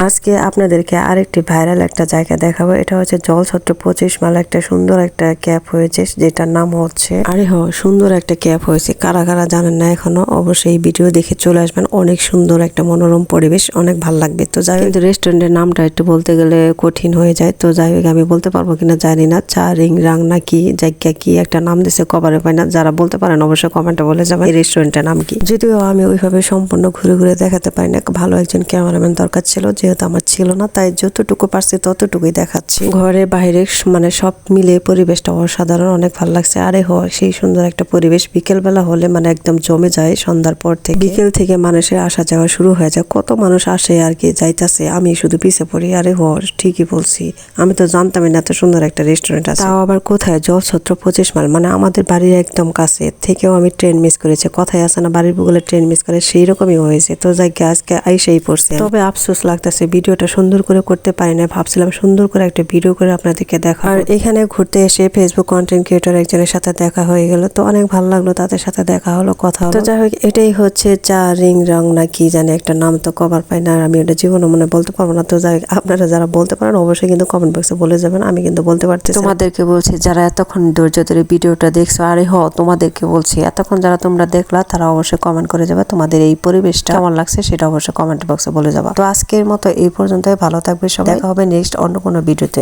আজকে আপনাদেরকে আরেকটি ভাইরাল একটা জায়গা দেখাবো। এটা হচ্ছে জলছত্র 25 মাইল একটা সুন্দর একটা ক্যাপ হয়েছে, যেটার নাম হচ্ছে সুন্দর একটা ক্যাপ হয়েছে। কারা কারা জানেন না এখনো, অবশ্যই এই ভিডিও দেখে চলে আসবেন। অনেক সুন্দর একটা মনোরম পরিবেশ, অনেক ভালো লাগবে। তো যাই হোক, রেস্টুরেন্টের নামটা একটু বলতে গেলে কঠিন হয়ে যায়। তো যাই হোক, আমি বলতে পারবো কিনা জানি না। চা রিং রাং নাকি জায়গা কি একটা নাম দিছে, কভারে পাই না। যারা বলতে পারেন অবশ্যই কমেন্টে বলে যাবেন এই রেস্টুরেন্টের নাম কি। যদিও আমি ওইভাবে সম্পূর্ণ ঘুরে ঘুরে দেখাতে পারি না, ভালো একজন ক্যামেরাম্যান দরকার ছিল, যেহেতু আমার ছিল না, তাই যতটুকু পারছি ততটুকুই দেখাচ্ছি। ঘরে বাইরে মানে সব মিলে পরিবেশটা অসাধারণ, অনেক ভালো লাগছে। আরে সেই সুন্দর একটা পরিবেশ। বিকেল বেলা হলে মানে একদম জমে যায়। সন্ধ্যার পর থেকে বিকেল থেকে মানুষের আসা যাওয়া শুরু হয়ে যায়। কত মানুষ আসে আর কি যাইতাছে, আমি শুধু পিছে পড়ি। আরে ঠিকই বলছি, আমি তো জানতামই না এত সুন্দর একটা রেস্টুরেন্ট আছে। তাও আবার কোথায়? জলছত্র 25 মাইল, মানে আমাদের বাড়ির একদম কাছে। থেকেও আমি ট্রেন মিস করেছি। কথায় আছে না, বাড়ির বগলে ট্রেন মিস করে, সেই রকমই হয়েছে। তো যাই আজকে আইসাই পড়ছে। তবে আফসোস লাগতেছে ভিডিওটা সুন্দর করে করতে পারি না। ভাবছিলাম সুন্দর করে একটা ভিডিও করে আপনাদেরকে দেখা। আর এখানে ঘুরতে এসে ফেসবুক কন্টেন্ট ক্রিয়েটর একজনের সাথে দেখা হয়ে গেল। তো অনেক ভালো লাগলো, তাদের সাথে দেখা হলো, কথা হলো। তো যাই হোক, এটাই হচ্ছে চা রিং রং না কি জানি একটা নাম, তো কভার পাই না। আর আমি ওটা জীবনে মনে বলতে পারবো না। তো যাই হোক, আপনারা যারা বলতে পারেন অবশ্যই কিন্তু কমেন্ট বক্সে বলে যাবেন। আমি কিন্তু বলতে পারতেছি। তোমাদেরকে বলছি যারা এতক্ষণ ধৈর্য ধরে ভিডিওটা দেখছো, আরে তোমাদেরকে বলছি এতক্ষণ যারা তোমরা দেখলা, তারা অবশ্যই কমেন্ট করে যাবে তোমাদের এই পরিবেশটা কেমন লাগছে, সেটা অবশ্যই কমেন্ট বক্সে বলে যাবা। তো আজকের মতো এই পর্যন্তই। ভালো থাকবে সবাই, দেখা হবে নেক্সট অন্য কোনো ভিডিওতে।